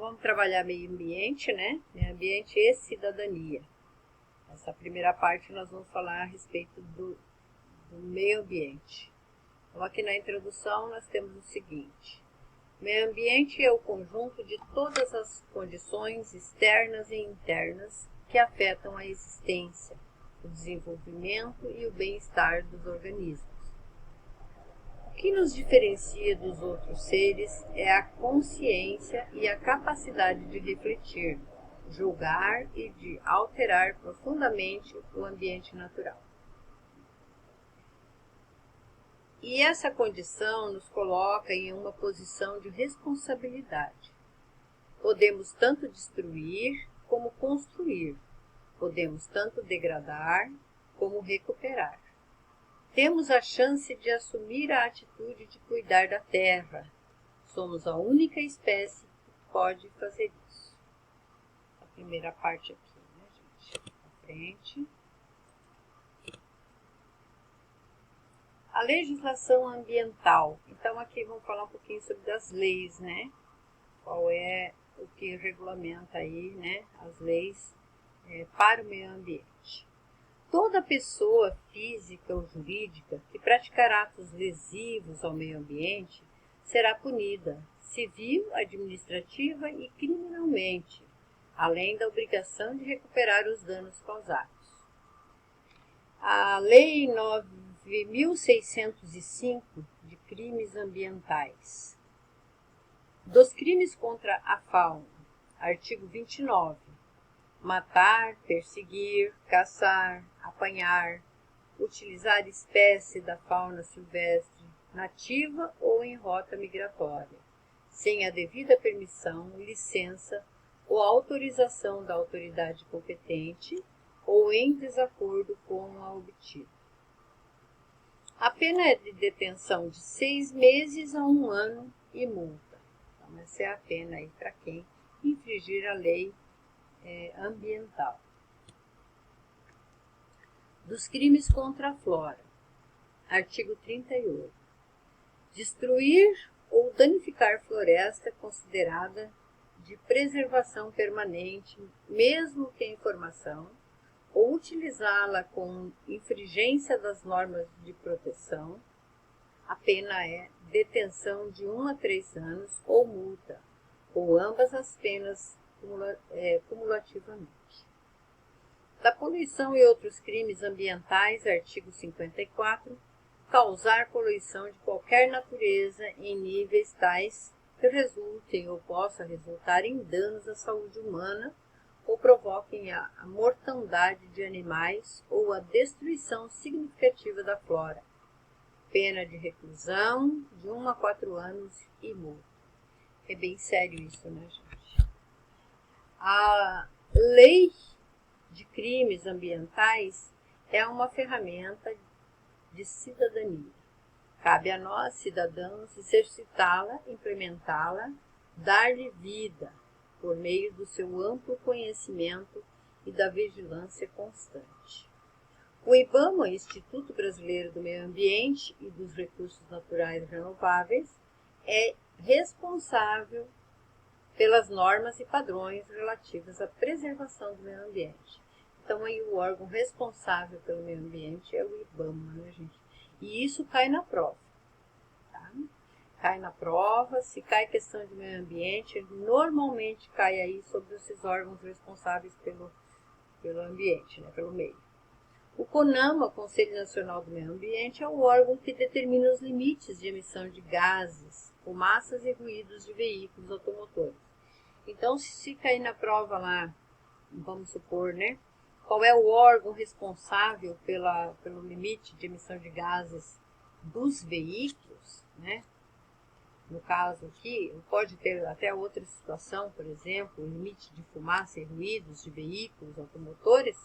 vamos trabalhar meio ambiente, né? Meio ambiente e cidadania. Essa primeira parte nós vamos falar a respeito do meio ambiente. Então, aqui na introdução nós temos o seguinte. Meio ambiente é o conjunto de todas as condições externas e internas que afetam a existência, o desenvolvimento e o bem-estar dos organismos. O que nos diferencia dos outros seres é a consciência e a capacidade de refletir, julgar e de alterar profundamente o ambiente natural. E essa condição nos coloca em uma posição de responsabilidade. Podemos tanto destruir como construir. Podemos tanto degradar como recuperar. Temos a chance de assumir a atitude de cuidar da terra. Somos a única espécie que pode fazer isso. A primeira parte aqui, né, gente? À frente. A legislação ambiental. Então, aqui vamos falar um pouquinho sobre as leis, né? Qual é o que regulamenta aí, né, as leis para o meio ambiente. Toda pessoa física ou jurídica que praticar atos lesivos ao meio ambiente será punida civil, administrativa e criminalmente, além da obrigação de recuperar os danos causados. A Lei 9.605 de crimes ambientais. Dos crimes contra a fauna, artigo 29. Matar, perseguir, caçar, apanhar, utilizar espécie da fauna silvestre, nativa ou em rota migratória, sem a devida permissão, licença ou autorização da autoridade competente ou em desacordo com a obtida. A pena é de detenção de 6 meses a 1 ano e multa. Então, essa é a pena aí para quem infringir a lei ambiental. Dos crimes contra a flora. Artigo 38. Destruir ou danificar floresta considerada de preservação permanente, mesmo que em formação, ou utilizá-la com infringência das normas de proteção, a pena é detenção de 1 a 3 anos ou multa, ou ambas as penas cumulativamente. Da poluição e outros crimes ambientais, artigo 54, causar poluição de qualquer natureza em níveis tais que resultem ou possa resultar em danos à saúde humana ou provoquem a mortandade de animais ou a destruição significativa da flora. Pena de reclusão de 1 a 4 anos e multa. É bem sério isso, né, gente? A lei de crimes ambientais é uma ferramenta de cidadania. Cabe a nós, cidadãos, exercitá-la, implementá-la, dar-lhe vida por meio do seu amplo conhecimento e da vigilância constante. O IBAMA, Instituto Brasileiro do Meio Ambiente e dos Recursos Naturais Renováveis, é responsável pelas normas e padrões relativos à preservação do meio ambiente. Então, aí o órgão responsável pelo meio ambiente é o IBAMA, né, gente? E isso cai na prova, tá? Cai na prova, se cai questão de meio ambiente, normalmente cai aí sobre esses órgãos responsáveis pelo ambiente, né, pelo meio. O CONAMA, Conselho Nacional do Meio Ambiente, é o órgão que determina os limites de emissão de gases, fumaças e ruídos de veículos automotores. Então, se cair na prova lá, vamos supor, né, qual é o órgão responsável pelo limite de emissão de gases dos veículos, né? No caso aqui, pode ter até outra situação, por exemplo, o limite de fumaça e ruídos de veículos automotores.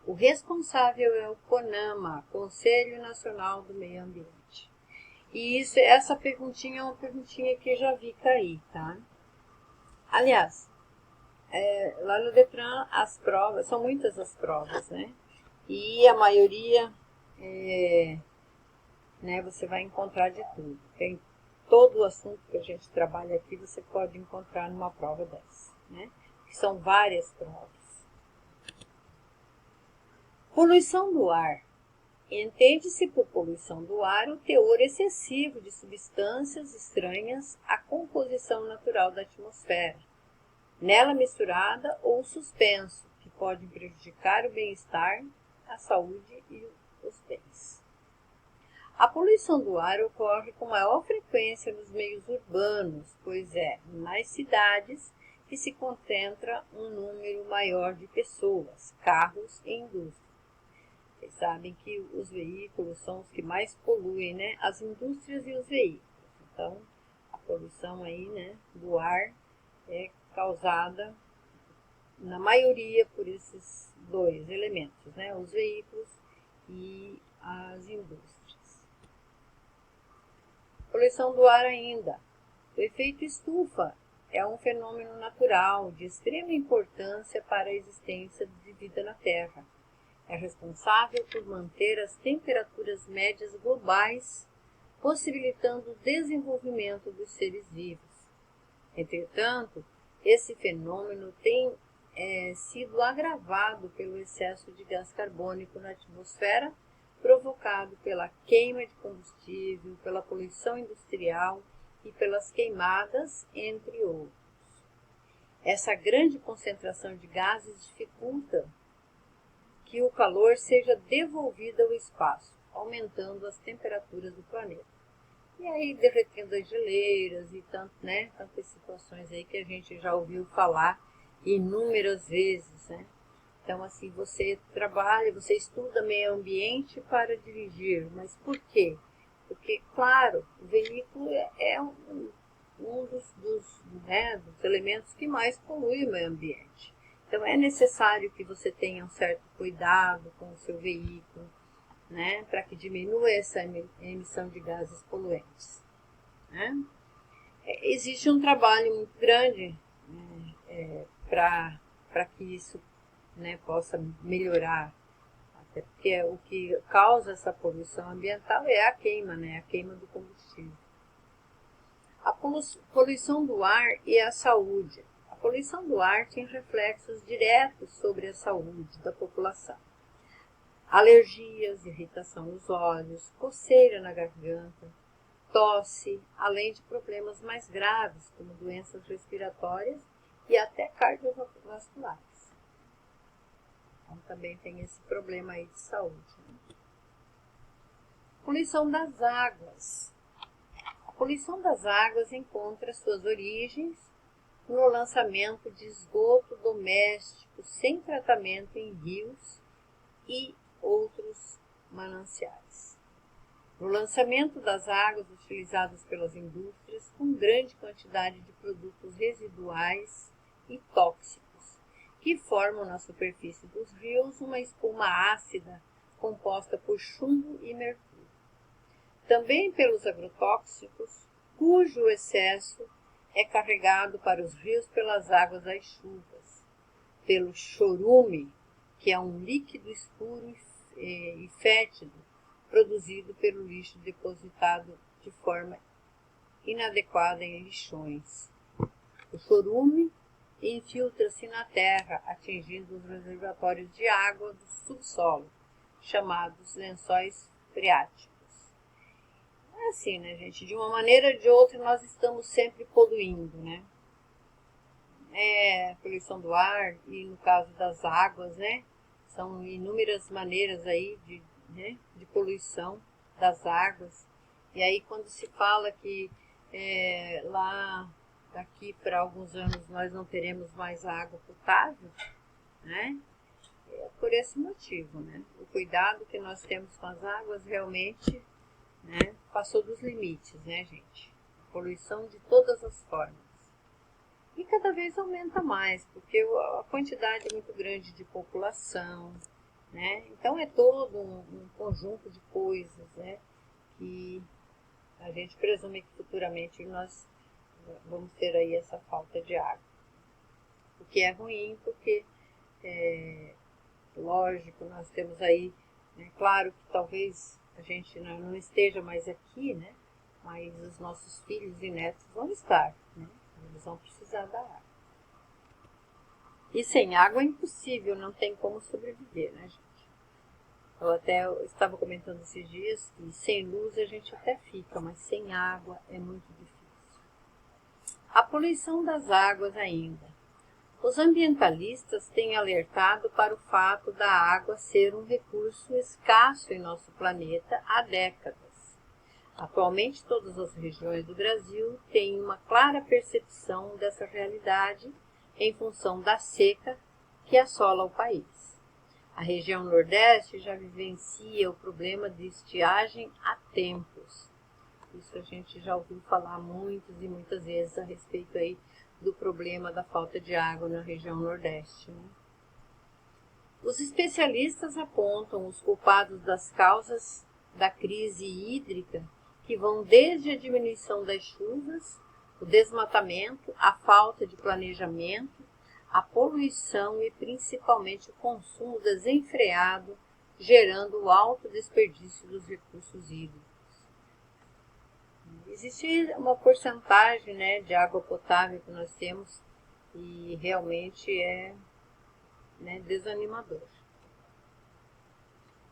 O responsável é o CONAMA, Conselho Nacional do Meio Ambiente. E essa perguntinha é uma perguntinha que eu já vi cair, tá? Aliás, lá no Detran as provas, são muitas as provas, né? E a maioria, né, você vai encontrar de tudo. Tem todo o assunto que a gente trabalha aqui você pode encontrar numa prova dessa, né? Que são várias provas. Poluição do ar. Entende-se por poluição do ar o teor excessivo de substâncias estranhas à composição natural da atmosfera, nela misturada ou suspenso, que podem prejudicar o bem-estar, a saúde e os bens. A poluição do ar ocorre com maior frequência nos meios urbanos, pois é nas cidades que se concentra um número maior de pessoas, carros e indústrias. Vocês sabem que os veículos são os que mais poluem, né? As indústrias e os veículos. Então, a poluição aí, né, do ar é causada, na maioria, por esses dois elementos, né? Os veículos e as indústrias. Poluição do ar ainda. O efeito estufa é um fenômeno natural de extrema importância para a existência de vida na Terra. É responsável por manter as temperaturas médias globais, possibilitando o desenvolvimento dos seres vivos. Entretanto, esse fenômeno tem sido agravado pelo excesso de gás carbônico na atmosfera, provocado pela queima de combustível, pela poluição industrial e pelas queimadas, entre outros. Essa grande concentração de gases dificulta que o calor seja devolvido ao espaço, aumentando as temperaturas do planeta. E aí derretendo as geleiras e tantas situações aí que a gente já ouviu falar inúmeras vezes, né? Então, assim, você trabalha, você estuda meio ambiente para dirigir, mas por quê? Porque, claro, o veículo é um dos elementos que mais polui o meio ambiente. Então, é necessário que você tenha um certo cuidado com o seu veículo, né, para que diminua essa emissão de gases poluentes, né? Existe um trabalho muito grande, né, para que isso, né, possa melhorar, até porque o que causa essa poluição ambiental é a queima, né, a queima do combustível. A poluição do ar e a saúde. A poluição do ar tem reflexos diretos sobre a saúde da população. Alergias, irritação nos olhos, coceira na garganta, tosse, além de problemas mais graves, como doenças respiratórias e até cardiovasculares. Então também tem esse problema aí de saúde, né? Poluição das águas. A poluição das águas encontra suas origens no lançamento de esgoto doméstico sem tratamento em rios e outros mananciais. No lançamento das águas utilizadas pelas indústrias com grande quantidade de produtos residuais e tóxicos, que formam na superfície dos rios uma espuma ácida composta por chumbo e mercúrio. Também pelos agrotóxicos, cujo excesso é carregado para os rios pelas águas das chuvas, pelo chorume, que é um líquido escuro e fétido, produzido pelo lixo depositado de forma inadequada em lixões. O chorume infiltra-se na terra, atingindo os reservatórios de água do subsolo, chamados lençóis freáticos. É assim, né, gente? De uma maneira ou de outra, nós estamos sempre poluindo, né? Poluição do ar e, no caso das águas, né? São inúmeras maneiras aí de poluição das águas. E aí, quando se fala que lá, daqui para alguns anos, nós não teremos mais água potável, né? É por esse motivo, né? O cuidado que nós temos com as águas realmente, né, passou dos limites, né, gente? Poluição de todas as formas. E cada vez aumenta mais, porque a quantidade é muito grande de população, né? Então é todo um conjunto de coisas, né, que a gente presume que futuramente nós vamos ter aí essa falta de água. O que é ruim, porque, lógico, nós temos aí, né, claro que talvez a gente não esteja mais aqui, né? mas os nossos filhos e netos vão estar, né? Eles vão precisar da água. E sem água é impossível, não tem como sobreviver, né, gente? Eu estava comentando esses dias que sem luz a gente até fica, mas sem água é muito difícil. A poluição das águas ainda. Os ambientalistas têm alertado para o fato da água ser um recurso escasso em nosso planeta há décadas. Atualmente, todas as regiões do Brasil têm uma clara percepção dessa realidade em função da seca que assola o país. A região Nordeste já vivencia o problema de estiagem há tempos. Isso a gente já ouviu falar muitas e muitas vezes a respeito aí do problema da falta de água na região Nordeste, né? Os especialistas apontam os culpados das causas da crise hídrica, que vão desde a diminuição das chuvas, o desmatamento, a falta de planejamento, a poluição e principalmente o consumo desenfreado, gerando o alto desperdício dos recursos hídricos. Existe uma porcentagem, né, de água potável que nós temos e realmente é, né, desanimador.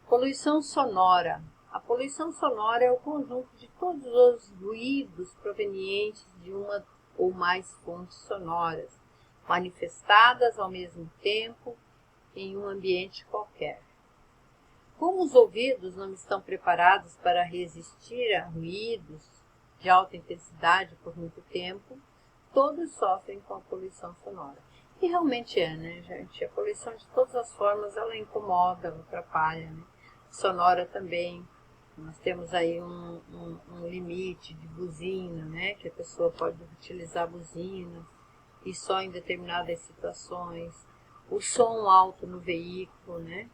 Poluição sonora. A poluição sonora é o conjunto de todos os ruídos provenientes de uma ou mais fontes sonoras, manifestadas ao mesmo tempo em um ambiente qualquer. Como os ouvidos não estão preparados para resistir a ruídos de alta intensidade por muito tempo, todos sofrem com a poluição sonora. E realmente é, né, gente? A poluição de todas as formas, ela incomoda, ela atrapalha, né? Sonora também. Nós temos aí um limite de buzina, né? Que a pessoa pode utilizar buzinas e só em determinadas situações. O som alto no veículo, né?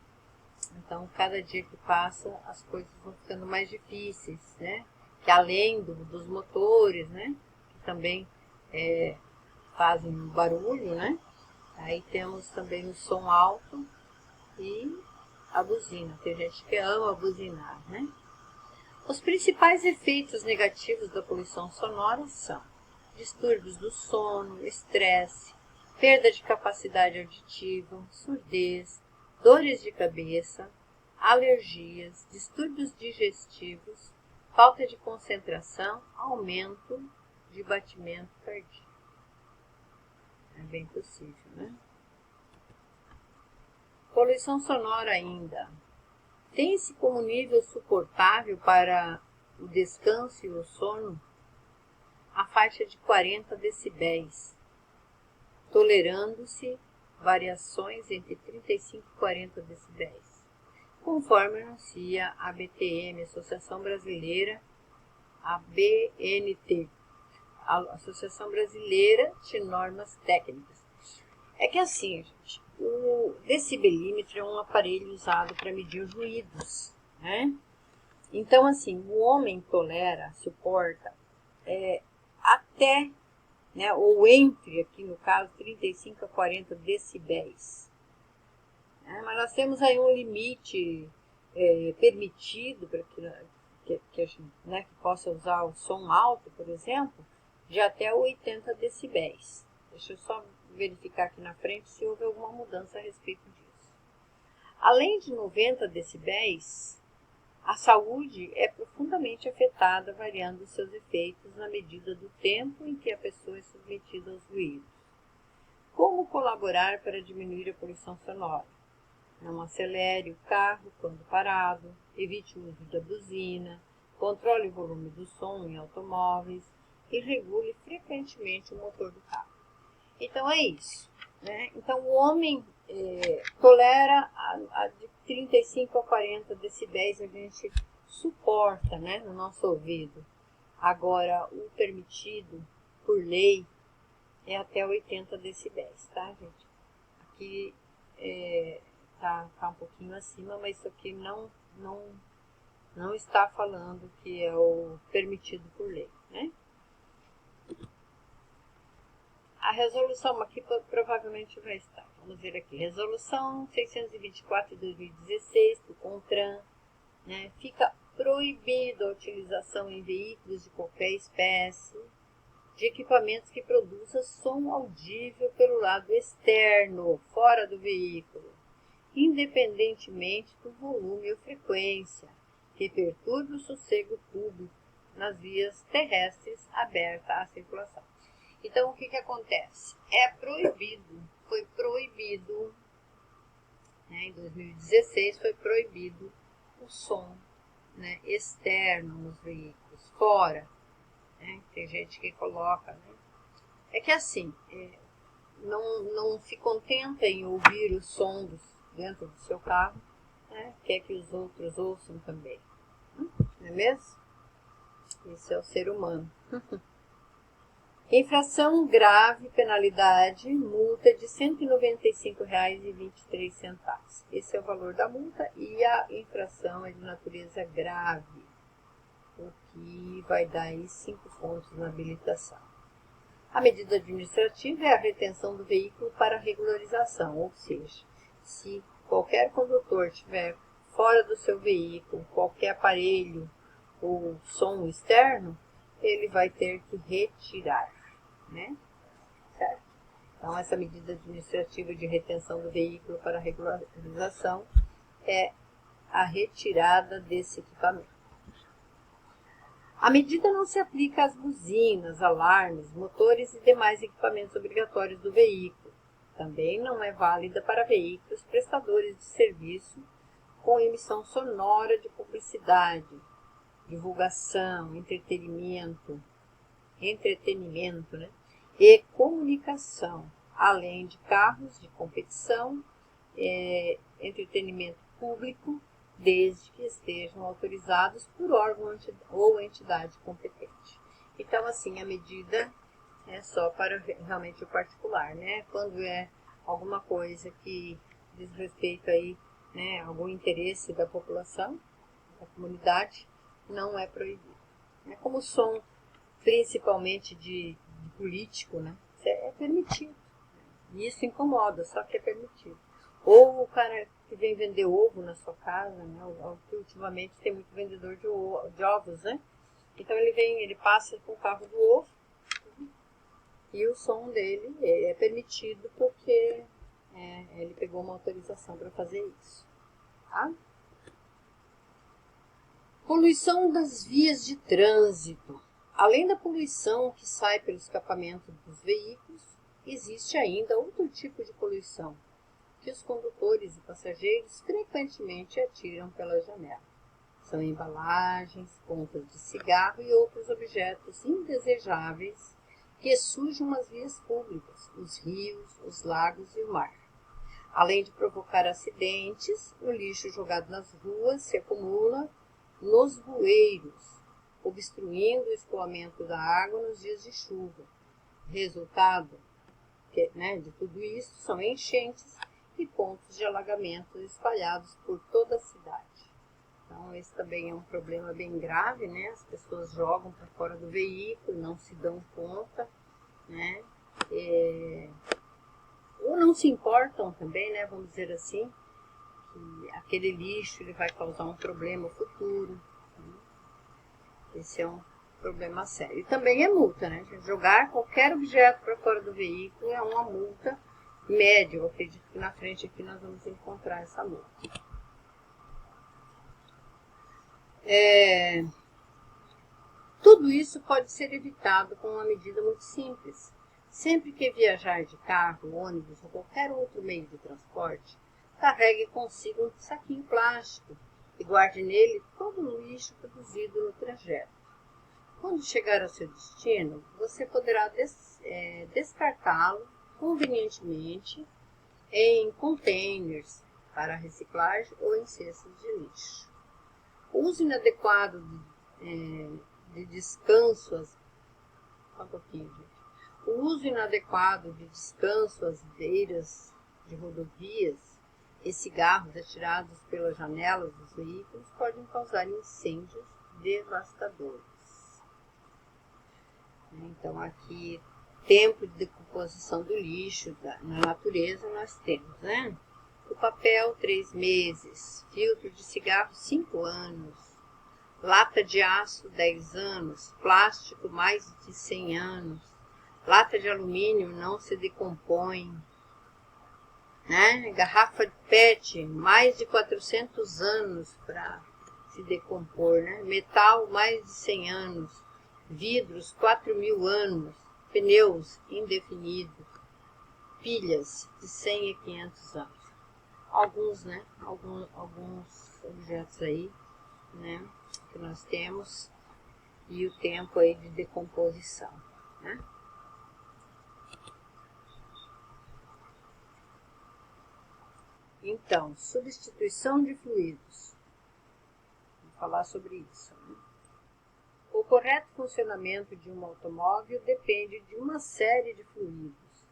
Então, cada dia que passa, as coisas vão ficando mais difíceis, né? Que além dos motores, né? Que também fazem barulho, né? Aí temos também o som alto e a buzina. Tem gente que ama buzinar, né? Os principais efeitos negativos da poluição sonora são distúrbios do sono, estresse, perda de capacidade auditiva, surdez, dores de cabeça, alergias, distúrbios digestivos, falta de concentração, aumento de batimento cardíaco. É bem possível, né? Poluição sonora ainda. Tem-se como nível suportável para o descanso e o sono a faixa de 40 decibéis, tolerando-se variações entre 35 e 40 decibéis, conforme anuncia a ABTM, Associação Brasileira, a BNT, a Associação Brasileira de Normas Técnicas. É que assim, gente, o decibelímetro é um aparelho usado para medir ruídos, né? Então, assim, o homem tolera, suporta até, né, ou entre, aqui no caso, 35 a 40 decibéis. Mas nós temos aí um limite permitido para que a gente, né, que possa usar o som alto, por exemplo, de até 80 decibéis. Deixa eu só verificar aqui na frente se houve alguma mudança a respeito disso. Além de 90 decibéis, a saúde é profundamente afetada, variando seus efeitos na medida do tempo em que a pessoa é submetida aos ruídos. Como colaborar para diminuir a poluição sonora? Não acelere o carro quando parado, evite o uso da buzina, controle o volume do som em automóveis e regule frequentemente o motor do carro. Então é isso, né? Então o homem tolera de 35 a 40 decibéis, a gente suporta, né, no nosso ouvido. Agora o permitido por lei é até 80 decibéis, tá, gente? Aqui tá um pouquinho acima, mas isso aqui não está falando que é o permitido por lei, né? A resolução aqui provavelmente vai estar. Vamos ver aqui. Resolução 624 de 2016 do CONTRAN, né? Fica proibido a utilização em veículos de qualquer espécie de equipamentos que produzam som audível pelo lado externo, fora do veículo, independentemente do volume ou frequência, que perturbe o sossego público nas vias terrestres abertas à circulação. Então, o que acontece? Foi proibido, né, em 2016 foi proibido o som, né, externo nos veículos, fora. Né? Tem gente que coloca, né? É que assim, não se contenta em ouvir os sons dentro do seu carro, né? Quer que os outros ouçam também, não é mesmo? Esse é o ser humano. Infração grave, penalidade, multa de R$ 195,23. Esse é o valor da multa e a infração é de natureza grave, o que vai dar aí 5 pontos na habilitação. A medida administrativa é a retenção do veículo para regularização, ou seja, se qualquer condutor tiver fora do seu veículo qualquer aparelho ou som externo, ele vai ter que retirar, né? Certo? Então, essa medida administrativa de retenção do veículo para regularização é a retirada desse equipamento. A medida não se aplica às buzinas, alarmes, motores e demais equipamentos obrigatórios do veículo. Também não é válida para veículos prestadores de serviço com emissão sonora de publicidade, divulgação, entretenimento, né, e comunicação, além de carros de competição, entretenimento público, desde que estejam autorizados por órgão ou entidade competente. Então, assim, a medida é só para realmente o particular, né? Quando é alguma coisa que diz respeito aí, né, algum interesse da população, da comunidade, não é proibido. É como o som, principalmente de político, né? Isso é permitido. E isso incomoda, só que é permitido. Ou o cara que vem vender ovo na sua casa, né? Ultimamente tem muito vendedor de ovos, né? Então ele passa com o carro do ovo e o som dele é permitido porque ele pegou uma autorização para fazer isso. Tá? Poluição das vias de trânsito. Além da poluição que sai pelo escapamento dos veículos, existe ainda outro tipo de poluição que os condutores e passageiros frequentemente atiram pela janela. São embalagens, pontas de cigarro e outros objetos indesejáveis que sujam as vias públicas, os rios, os lagos e o mar. Além de provocar acidentes, o lixo jogado nas ruas se acumula nos bueiros, obstruindo o escoamento da água nos dias de chuva. Resultado de tudo isso são enchentes e pontos de alagamento espalhados por toda a cidade. Então, esse também é um problema bem grave, né? As pessoas jogam para fora do veículo, não se dão conta, né? Ou não se importam também, né? Vamos dizer assim, que aquele lixo ele vai causar um problema futuro. Né? Esse é um problema sério. E também é multa, né? Jogar qualquer objeto para fora do veículo é uma multa média. Eu acredito que na frente aqui nós vamos encontrar essa multa. Tudo isso pode ser evitado com uma medida muito simples. Sempre que viajar de carro, ônibus ou qualquer outro meio de transporte, carregue consigo um saquinho plástico e guarde nele todo o lixo produzido no trajeto. Quando chegar ao seu destino, você poderá descartá-lo convenientemente em containers para reciclagem ou em cestas de lixo. O uso inadequado de descanso às beiras de rodovias e cigarros atirados pelas janelas dos veículos podem causar incêndios devastadores. Então, aqui, tempo de decomposição do lixo na natureza nós temos, né? O papel, 3 meses. Filtro de cigarro, 5 anos. Lata de aço, 10 anos. Plástico, mais de 100 anos. Lata de alumínio não se decompõe. Né? Garrafa de PET, mais de 400 anos para se decompor. Né? Metal, mais de 100 anos. Vidros, 4.000 anos. Pneus, indefinidos. Pilhas, de 100 a 500 anos. Alguns, né? Alguns objetos aí, né? Que nós temos. E o tempo aí de decomposição, né? Então, substituição de fluidos. Vou falar sobre isso. Né? O correto funcionamento de um automóvel depende de uma série de fluidos.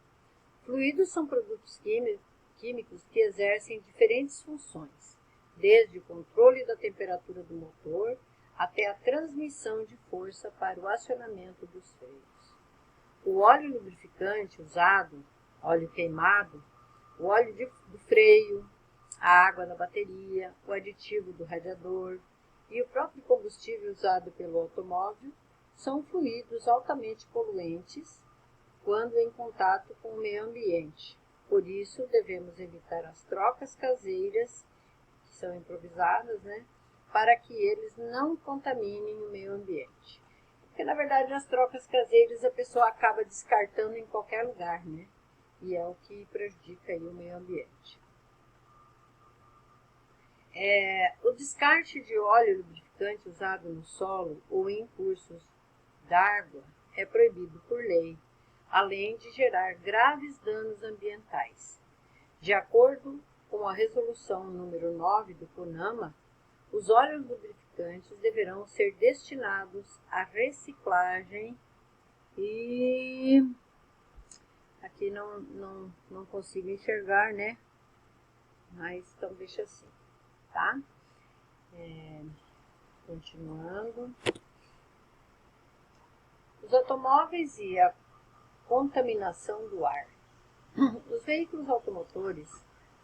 Fluidos são produtos químicos que exercem diferentes funções, desde o controle da temperatura do motor até a transmissão de força para o acionamento dos freios. O óleo lubrificante usado, óleo queimado, o óleo do freio, a água da bateria, o aditivo do radiador e o próprio combustível usado pelo automóvel são fluidos altamente poluentes quando em contato com o meio ambiente. Por isso, devemos evitar as trocas caseiras, que são improvisadas, né, para que eles não contaminem o meio ambiente. Porque, na verdade, as trocas caseiras a pessoa acaba descartando em qualquer lugar, né? E é o que prejudica aí o meio ambiente. O descarte de óleo lubrificante usado no solo ou em cursos d'água é proibido por lei, além de gerar graves danos ambientais. De acordo com a resolução número 9 do CONAMA, os óleos lubrificantes deverão ser destinados à reciclagem e... Aqui não consigo enxergar, né? Mas então deixa assim, tá? Continuando. Os automóveis e a contaminação do ar. Os veículos automotores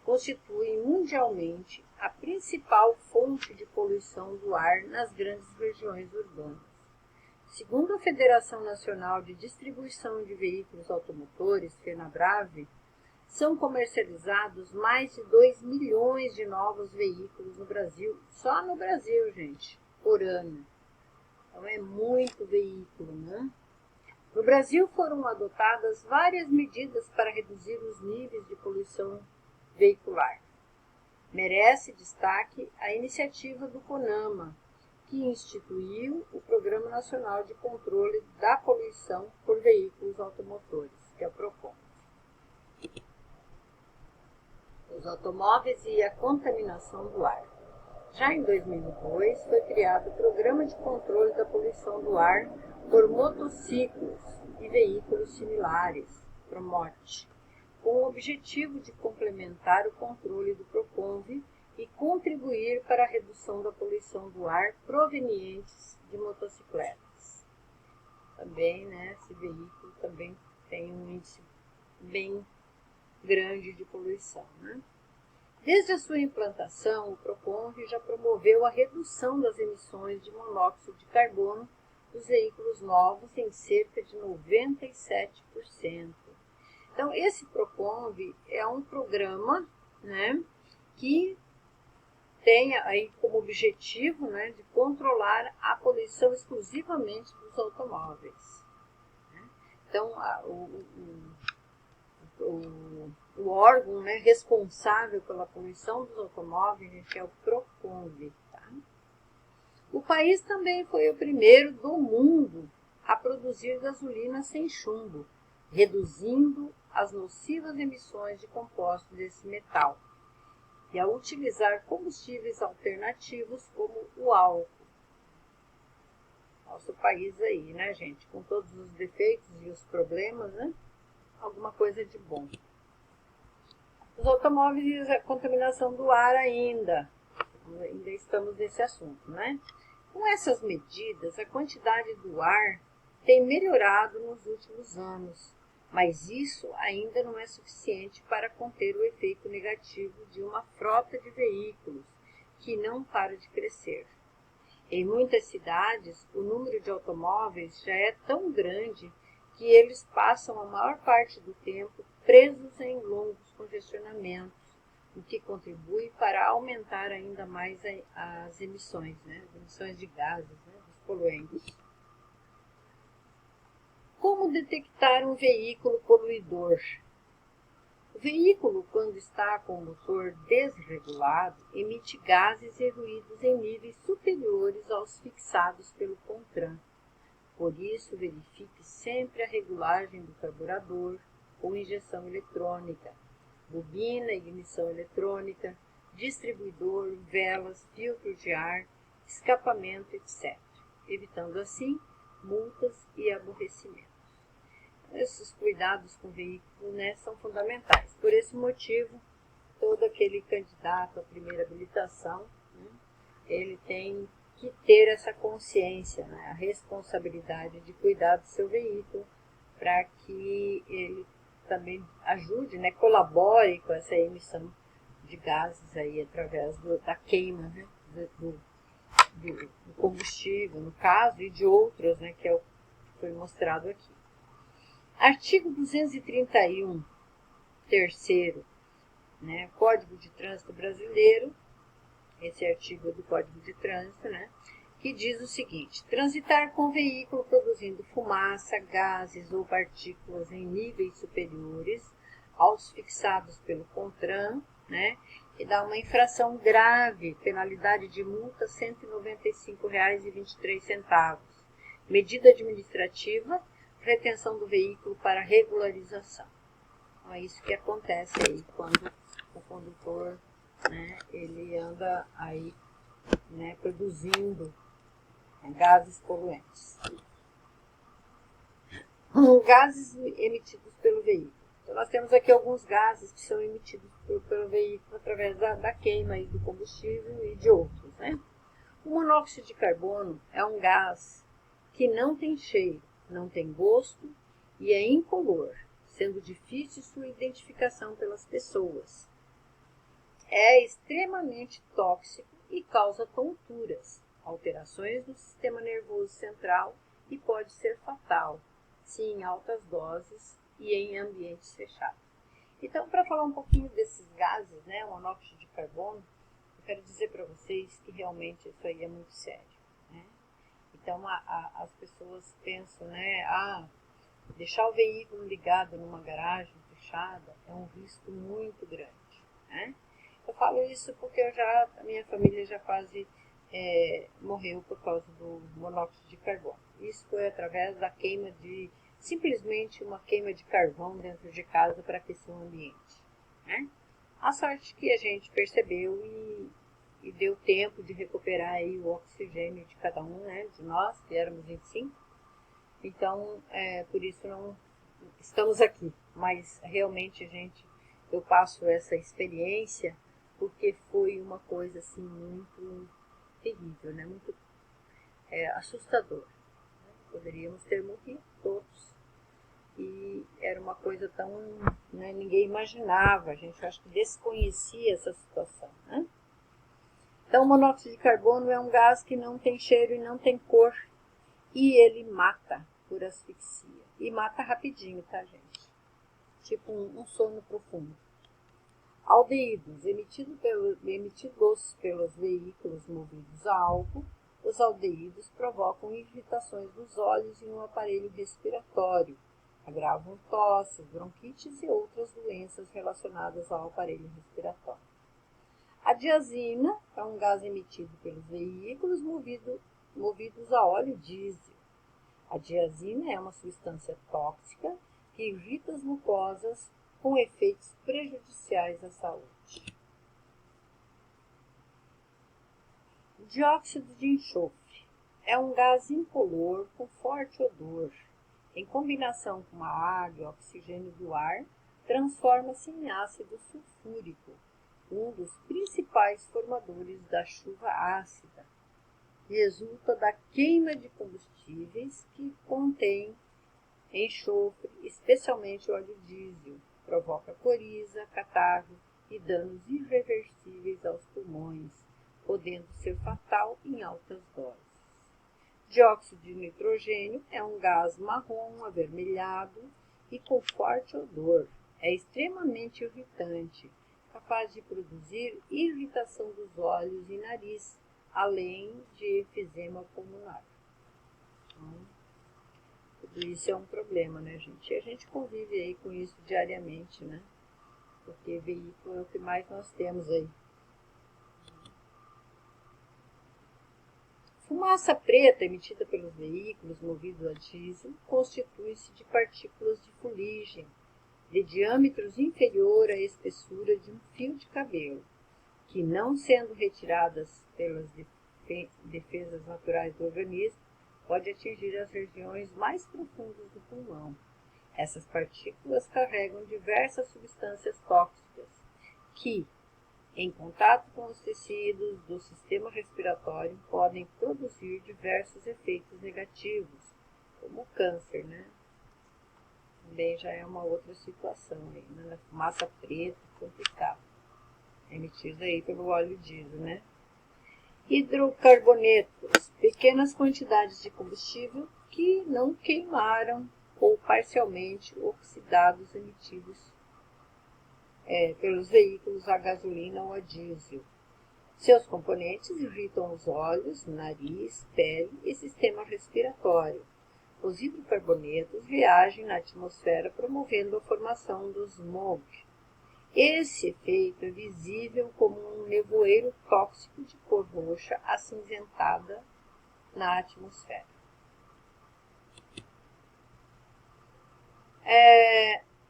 constituem mundialmente a principal fonte de poluição do ar nas grandes regiões urbanas. Segundo a Federação Nacional de Distribuição de Veículos Automotores, FenaBrave, são comercializados mais de 2 milhões de novos veículos no Brasil, só no Brasil, gente, por ano. Então é muito veículo, né? No Brasil foram adotadas várias medidas para reduzir os níveis de poluição veicular. Merece destaque a iniciativa do CONAMA, que instituiu o Programa Nacional de Controle da Poluição por Veículos Automotores, que é o PROCON. Os automóveis e a contaminação do ar. Já em 2002, foi criado o Programa de Controle da Poluição do Ar por Motociclos e Veículos Similares, PROMOT, com o objetivo de complementar o controle do PROCONV e contribuir para a redução da poluição do ar provenientes de motocicletas. Também, né, esse veículo também tem um índice bem grande de poluição, né? Desde a sua implantação, o PROCONV já promoveu a redução das emissões de monóxido de carbono dos veículos novos em cerca de 97%. Então, esse PROCONV é um programa, né, que tem aí como objetivo, né, de controlar a poluição exclusivamente dos automóveis. Né? Então, o órgão, né, responsável pela poluição dos automóveis é o PROCONV. Tá? O país também foi o primeiro do mundo a produzir gasolina sem chumbo, reduzindo as nocivas emissões de compostos desse metal, e a utilizar combustíveis alternativos como o álcool. Nosso país aí, né, gente? Com todos os defeitos e os problemas, né? Alguma coisa de bom. Os automóveis e a contaminação do ar ainda estamos nesse assunto, né? Com essas medidas, a quantidade do ar tem melhorado nos últimos anos, mas isso ainda não é suficiente para conter o efeito negativo de uma frota de veículos que não para de crescer. Em muitas cidades, o número de automóveis já é tão grande que eles passam a maior parte do tempo presos em longos congestionamentos, o que contribui para aumentar ainda mais as emissões, né? As emissões de gases, né? Dos poluentes. Como detectar um veículo poluidor? O veículo, quando está com o motor desregulado, emite gases e ruídos em níveis superiores aos fixados pelo CONTRAN. Por isso, verifique sempre a regulagem do carburador ou injeção eletrônica, bobina, ignição eletrônica, distribuidor, velas, filtros de ar, escapamento, etc., evitando assim multas e aborrecimentos. Esses cuidados com o veículo, né, são fundamentais. Por esse motivo, todo aquele candidato à primeira habilitação, né, ele tem que ter essa consciência, né, a responsabilidade de cuidar do seu veículo, para que ele também ajude, né, colabore com essa emissão de gases aí através da queima, né, do combustível, no caso, e de outros, né, que é o que foi mostrado aqui. Artigo 231, terceiro, né, Código de Trânsito Brasileiro, esse artigo do Código de Trânsito, né, que diz o seguinte: transitar com veículo produzindo fumaça, gases ou partículas em níveis superiores aos fixados pelo CONTRAN, né, e dá uma infração grave, penalidade de multa R$ 195,23, medida administrativa, retenção do veículo para regularização. Então, é isso que acontece aí quando o condutor, né, ele anda aí, né, produzindo gases poluentes. Gases emitidos pelo veículo. Então, nós temos aqui alguns gases que são emitidos pelo veículo através da queima aí do combustível e de outros, né? O monóxido de carbono é um gás que não tem cheiro, não tem gosto e é incolor, sendo difícil sua identificação pelas pessoas. É extremamente tóxico e causa tonturas, alterações do sistema nervoso central e pode ser fatal, se em altas doses e em ambientes fechados. Então, para falar um pouquinho desses gases, né, o monóxido de carbono, eu quero dizer para vocês que realmente isso aí é muito sério, né? Então, as pessoas pensam, né, deixar o veículo ligado numa garagem fechada é um risco muito grande, né? Eu falo isso porque a minha família já quase morreu por causa do monóxido de carbono. Isso foi através da queima simplesmente uma queima de carvão dentro de casa para aquecer o ambiente, né? A sorte que a gente percebeu e deu tempo de recuperar aí o oxigênio de cada um, né, de nós, que éramos 25. Então, por isso não estamos aqui. Mas realmente, eu passo essa experiência porque foi uma coisa assim muito terrível, né, muito assustador. Poderíamos ter morrido todos. E era uma coisa tão, né, ninguém imaginava, a gente acho que desconhecia essa situação, né? Então, o monóxido de carbono é um gás que não tem cheiro e não tem cor, e ele mata por asfixia. E mata rapidinho, tá, gente? Tipo um sono profundo. Aldeídos, emitidos pelos veículos movidos a álcool, os aldeídos provocam irritações dos olhos e no aparelho respiratório, agravam tosses, bronquites e outras doenças relacionadas ao aparelho respiratório. A diazina é um gás emitido pelos veículos movidos a óleo diesel. A diazina é uma substância tóxica que irrita as mucosas com efeitos prejudiciais à saúde. Dióxido de enxofre é um gás incolor com forte odor. Em combinação com a água e oxigênio do ar, transforma-se em ácido sulfúrico, um dos principais formadores da chuva ácida. Resulta da queima de combustíveis que contém enxofre, especialmente óleo diesel. Provoca coriza, catarro e danos irreversíveis aos pulmões, podendo ser fatal em altas doses. Dióxido de nitrogênio é um gás marrom avermelhado e com forte odor. É extremamente irritante, capaz de produzir irritação dos olhos e nariz, além de efizema pulmonar. Então, tudo isso é um problema, né, gente? E a gente convive aí com isso diariamente, né? Porque veículo é o que mais nós temos aí. Fumaça preta emitida pelos veículos movidos a diesel constitui-se de partículas de fuligem de diâmetros inferior à espessura de um fio de cabelo, que, não sendo retiradas pelas defesas naturais do organismo, pode atingir as regiões mais profundas do pulmão. Essas partículas carregam diversas substâncias tóxicas que, em contato com os tecidos do sistema respiratório, podem produzir diversos efeitos negativos, como o câncer, né? Também já é uma outra situação aí, né? A fumaça preta, complicado. É emitida aí pelo óleo diesel, né? Hidrocarbonetos, pequenas quantidades de combustível que não queimaram ou parcialmente oxidados emitidos pelos veículos a gasolina ou a diesel. Seus componentes irritam os olhos, nariz, pele e sistema respiratório. Os hidrocarbonetos reagem na atmosfera promovendo a formação do smog. Esse efeito é visível como um nevoeiro tóxico de cor roxa acinzentada na atmosfera.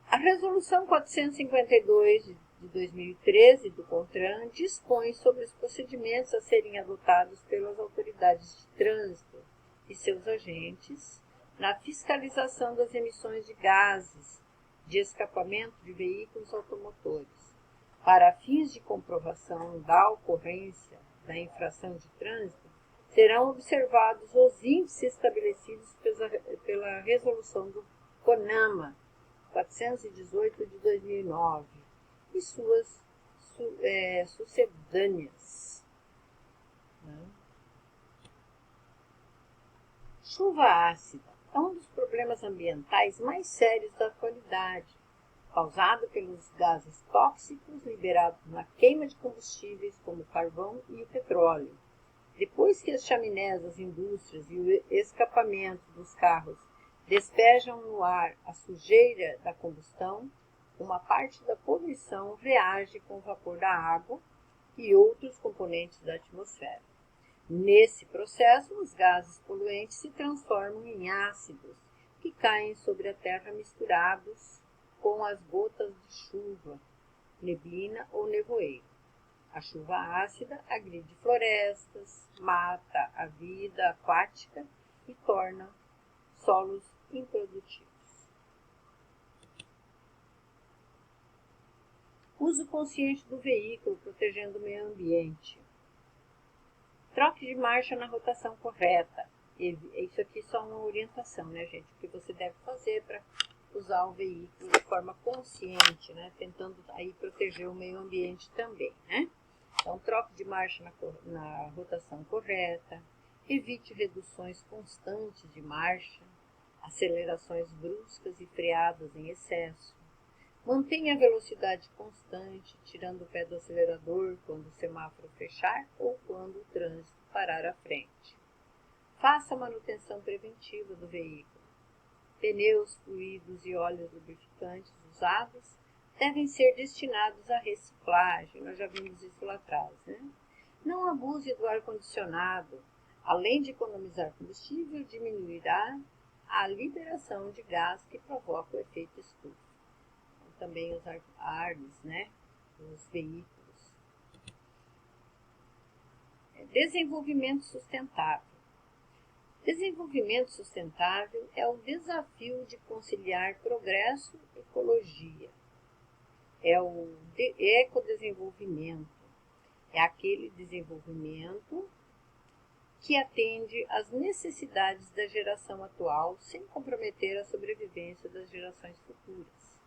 A Resolução 452 de 2013 do CONTRAN dispõe sobre os procedimentos a serem adotados pelas autoridades de trânsito e seus agentes na fiscalização das emissões de gases de escapamento de veículos automotores. Para fins de comprovação da ocorrência da infração de trânsito, serão observados os índices estabelecidos pela Resolução do CONAMA 418 de 2009 e suas sucedâneas. Chuva ácida é um dos problemas ambientais mais sérios da atualidade, causado pelos gases tóxicos liberados na queima de combustíveis como o carvão e o petróleo. Depois que as chaminés das indústrias e o escapamento dos carros despejam no ar a sujeira da combustão, uma parte da poluição reage com o vapor da água e outros componentes da atmosfera. Nesse processo, os gases poluentes se transformam em ácidos que caem sobre a terra misturados com as gotas de chuva, neblina ou nevoeiro. A chuva ácida agride florestas, mata a vida aquática e torna solos improdutivos. Uso consciente do veículo, protegendo o meio ambiente. Troque de marcha na rotação correta. Isso aqui é só uma orientação, né, gente? O que você deve fazer para usar o veículo de forma consciente, né? Tentando aí proteger o meio ambiente também, né? Então, troque de marcha na rotação correta. Evite reduções constantes de marcha, acelerações bruscas e freadas em excesso. Mantenha a velocidade constante, tirando o pé do acelerador quando o semáforo fechar ou quando o trânsito parar à frente. Faça a manutenção preventiva do veículo. Pneus, fluidos e óleos lubrificantes usados devem ser destinados à reciclagem. Nós já vimos isso lá atrás, né? Não abuse do ar-condicionado. Além de economizar combustível, diminuirá a liberação de gás que provoca o efeito estufa. Também os ares, né, dos veículos. Desenvolvimento sustentável. Desenvolvimento sustentável é o desafio de conciliar progresso e ecologia. É o ecodesenvolvimento. É aquele desenvolvimento que atende às necessidades da geração atual sem comprometer a sobrevivência das gerações futuras.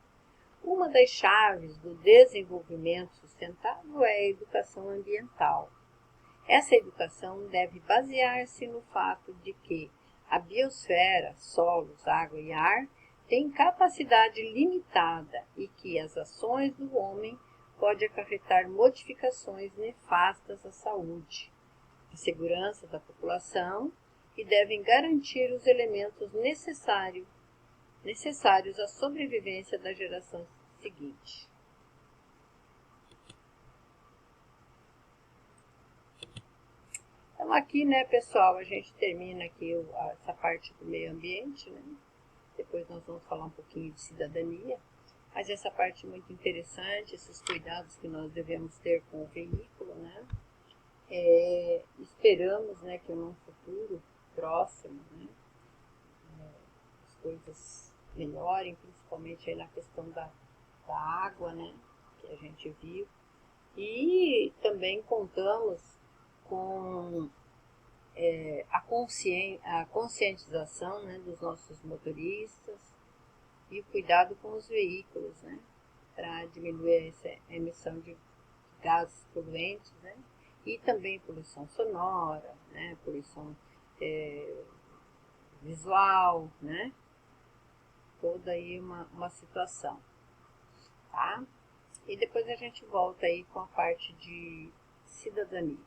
Uma das chaves do desenvolvimento sustentável é a educação ambiental. Essa educação deve basear-se no fato de que a biosfera, solos, água e ar, tem capacidade limitada e que as ações do homem podem acarretar modificações nefastas à saúde, à segurança da população e devem garantir os elementos necessários à sobrevivência da geração seguinte. Então aqui, né, pessoal, a gente termina aqui essa parte do meio ambiente, né? Depois nós vamos falar um pouquinho de cidadania, mas essa parte é muito interessante, esses cuidados que nós devemos ter com o veículo, né? Esperamos, né, que num futuro próximo, né, as coisas melhorem, principalmente aí na questão da água, né, que a gente viu, e também contamos com a conscientização, né, dos nossos motoristas e o cuidado com os veículos, né, para diminuir essa emissão de gases poluentes, né, e também poluição sonora, né, poluição visual, né, toda aí uma situação, tá? E depois a gente volta aí com a parte de cidadania.